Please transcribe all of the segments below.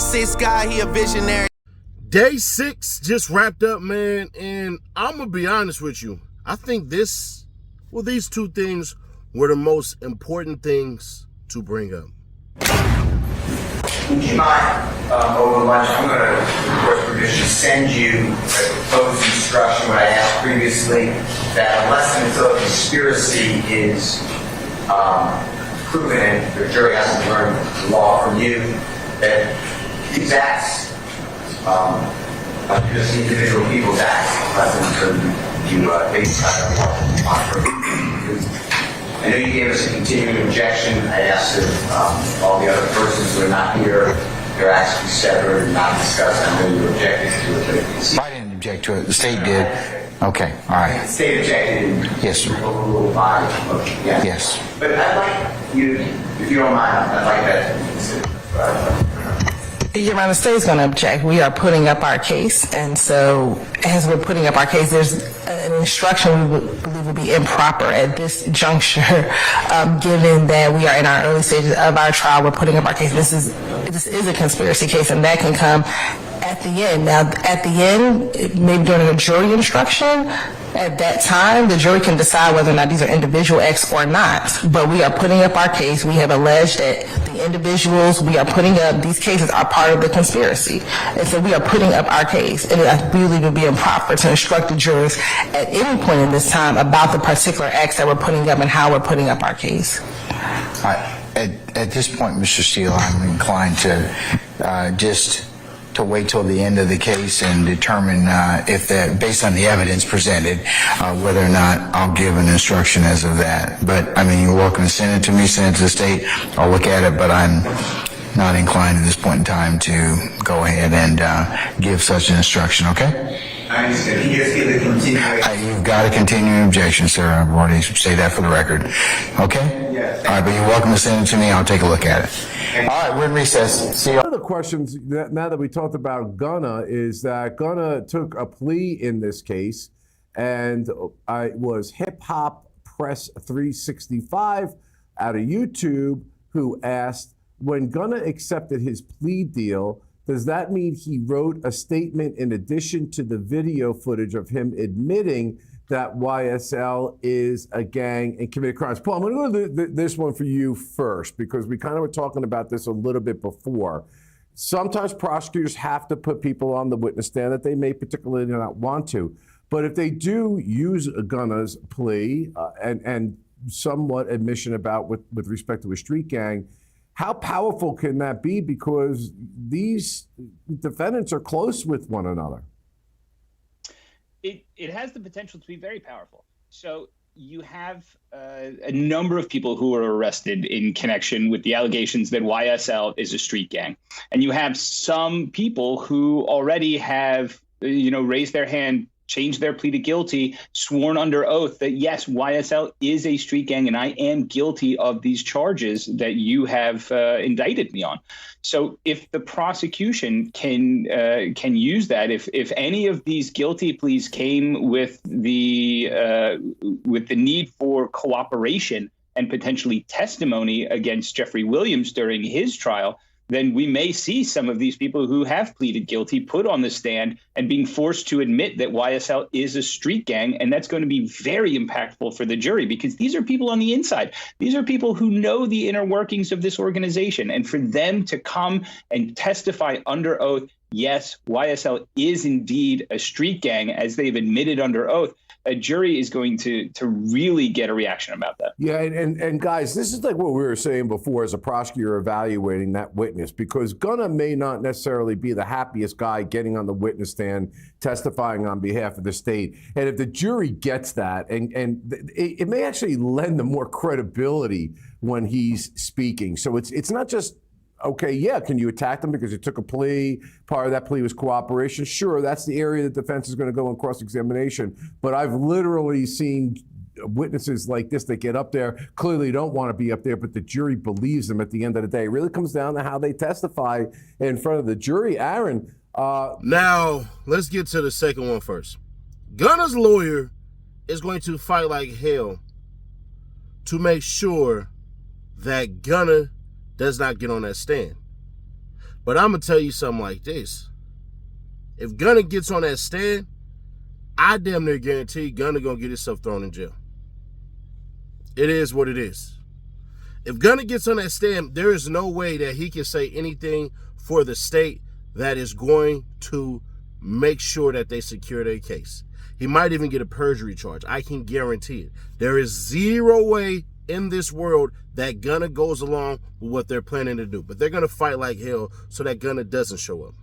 6 guy, he a visionary. Day 6 just wrapped up, man, and I'm gonna be honest with you. I think these two things were the most important things to bring up. Would you mind, over lunch, I'm going to, of course, permission, send you a proposed instruction, what I asked previously, that unless and until a conspiracy is proven and the jury hasn't learned the law from you, that these acts, just individual people's acts, unless and until you basically I know you gave us a continuing objection. I asked if all the other persons who are not here, their acts be severed and not discussed. I know you objected to it. I didn't object to it. The state did. Okay, all right. The state objected. Yes, sir. Overruled by. Yeah. Yes. But I'd like you, if you don't mind, I'd like that to be considered. Your Honor, the state is going to object. We are putting up our case, and so as we're putting up our case, there's an instruction we believe would be improper at this juncture, given that we are in our early stages of our trial. We're putting up our case. This is a conspiracy case, and that can come at the end. Now, at the end, maybe during a jury instruction, at that time, the jury can decide whether or not these are individual acts or not. But we are putting up our case. We have alleged that the individuals we are putting up, these cases are part of the conspiracy. And so we are putting up our case. And I believe it would be improper to instruct the jurors at any point in this time about the particular acts that we're putting up and how we're putting up our case. At this point, Mr. Steele, I'm inclined to just to wait till the end of the case and determine if that, based on the evidence presented, whether or not I'll give an instruction as of that. But I mean, you're welcome to send it to me, send it to the state. I'll look at it, but I'm not inclined at this point in time to go ahead and give such an instruction. Okay? I understand. Can you just give the continuing? You've got a continuing objection, sir. I've already said that for the record. Okay? Yes. All right, but you're welcome to send it to me. I'll take a look at it. All right, we're in recess. See you. One of the questions now that we talked about Gunna is that Gunna took a plea in this case, and I was Hip Hop Press 365 out of YouTube who asked, when Gunna accepted his plea deal, does that mean he wrote a statement in addition to the video footage of him admitting that YSL is a gang and committed crimes? Paul, I'm going to go to this one for you first, because we kind of were talking about this a little bit before. Sometimes prosecutors have to put people on the witness stand that they may particularly not want to. But if they do use Gunna's plea and somewhat admission about with respect to a street gang, how powerful can that be? Because these defendants are close with one another. It has the potential to be very powerful. So you have a number of people who are arrested in connection with the allegations that YSL is a street gang. And you have some people who already have, raised their hand, changed their plea to guilty, sworn under oath that, yes, YSL is a street gang and I am guilty of these charges that you have indicted me on. So if the prosecution can use that, if any of these guilty pleas came with the need for cooperation and potentially testimony against Jeffrey Williams during his trial, then we may see some of these people who have pleaded guilty put on the stand and being forced to admit that YSL is a street gang. And that's going to be very impactful for the jury, because these are people on the inside. These are people who know the inner workings of this organization. And for them to come and testify under oath, yes, YSL is indeed a street gang, as they've admitted under oath, a jury is going to really get a reaction about that. Yeah, and guys, this is like what we were saying before as a prosecutor evaluating that witness, because Gunna may not necessarily be the happiest guy getting on the witness stand testifying on behalf of the state. And if the jury gets that, and it may actually lend them more credibility when he's speaking. So it's not just, okay, yeah, can you attack them because he took a plea? Part of that plea was cooperation. Sure, that's the area the defense is going to go in cross-examination. But I've literally seen witnesses like this that get up there, clearly don't want to be up there, but the jury believes them at the end of the day. It really comes down to how they testify in front of the jury. Aaron. Now, let's get to the second one first. Gunna's lawyer is going to fight like hell to make sure that Gunna does not get on that stand. But I'm going to tell you something like this. If Gunna gets on that stand, I damn near guarantee Gunna going to get himself thrown in jail. It is what it is. If Gunna gets on that stand, there is no way that he can say anything for the state that is going to make sure that they secure their case. He might even get a perjury charge. I can guarantee it. There is zero way in this world that Gunna goes along with what they're planning to do. But they're going to fight like hell so that Gunna doesn't show up.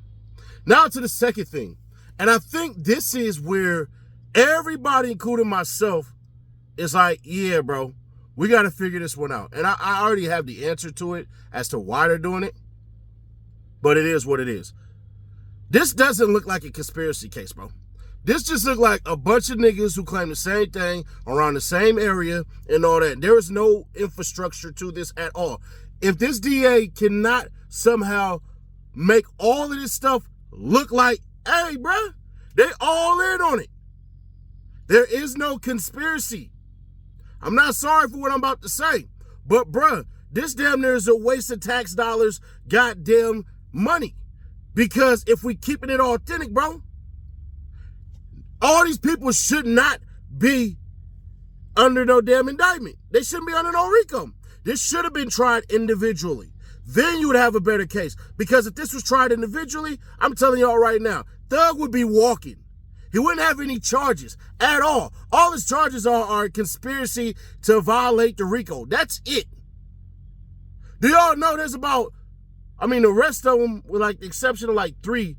Now to the second thing. And I think this is where everybody, including myself, is like, yeah, bro, we got to figure this one out. And I already have the answer to it as to why they're doing it. But it is what it is. This doesn't look like a conspiracy case, bro. This just looked like a bunch of niggas who claim the same thing around the same area and all that. There is no infrastructure to this at all. If this DA cannot somehow make all of this stuff look like, hey, bro, they all in on it. There is no conspiracy. I'm not sorry for what I'm about to say, but bruh, this damn near is a waste of tax dollars, goddamn money. Because if we keeping it authentic, bro, all these people should not be under no damn indictment. They shouldn't be under no RICO. This should have been tried individually. Then you would have a better case. Because if this was tried individually, I'm telling y'all right now, Thug would be walking. He wouldn't have any charges at all. All his charges are conspiracy to violate the RICO. That's it. Do y'all know there's about, the rest of them, with like the exception of like 3,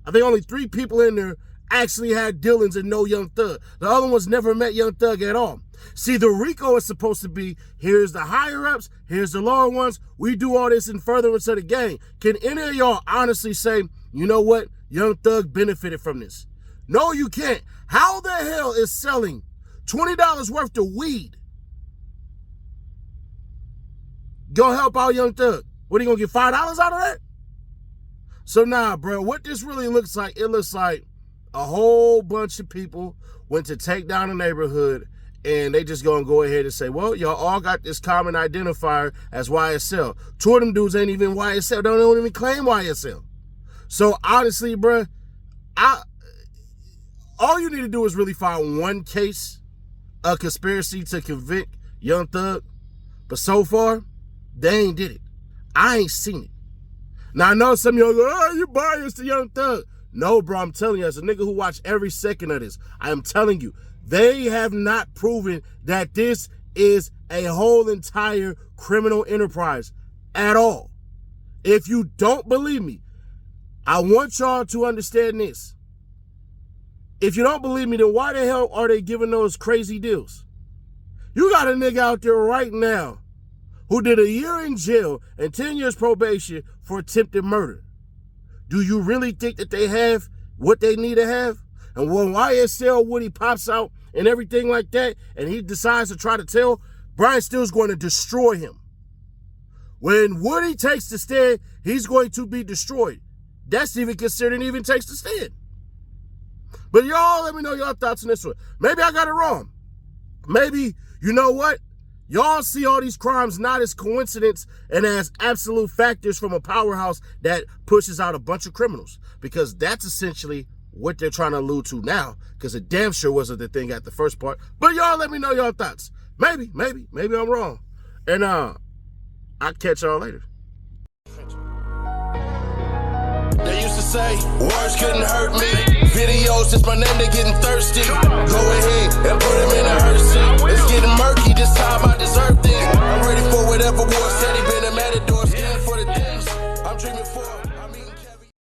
I think only 3 people in there actually had dealings and know Young Thug. The other ones never met Young Thug at all. See, the RICO is supposed to be, here's the higher-ups, here's the lower ones. We do all this in furtherance of the gang. Can any of y'all honestly say, you know what, Young Thug benefited from this? No, you can't. How the hell is selling $20 worth of weed gonna help out Young Thug? What, he gonna get $5 out of that? So nah, bro, what this really looks like, it looks like a whole bunch of people went to take down a neighborhood and they just gonna go ahead and say, well, y'all all got this common identifier as YSL. 2 of them dudes ain't even YSL, don't even claim YSL. So honestly, bro, all you need to do is really find one case of conspiracy to convict Young Thug. But so far, they ain't did it. I ain't seen it. Now I know some of y'all go, oh, you biased to Young Thug. No, bro, I'm telling you, as a nigga who watched every second of this, I am telling you, they have not proven that this is a whole entire criminal enterprise at all. If you don't believe me, I want y'all to understand this. If you don't believe me, then why the hell are they giving those crazy deals? You got a nigga out there right now who did a year in jail and 10 years probation for attempted murder. Do you really think that they have what they need to have? And when YSL Woody pops out and everything like that, and he decides to try to tell, Brian Still's going to destroy him. When Woody takes the stand, he's going to be destroyed. That's even considered even takes the stand. But y'all, let me know your thoughts on this one. Maybe I got it wrong. Maybe, you know what? Y'all see all these crimes not as coincidence and as absolute factors from a powerhouse that pushes out a bunch of criminals. Because that's essentially what they're trying to allude to now. Because it damn sure wasn't the thing at the first part. But y'all let me know your thoughts. Maybe I'm wrong. And I'll catch y'all later. They used to say, words couldn't hurt me. Videos, just my name, they getting thirsty. Go ahead and put him in a hearse. It's getting murky, this time I deserve this. I'm ready for whatever war said he been a matador. Scared for the things I'm dreaming for.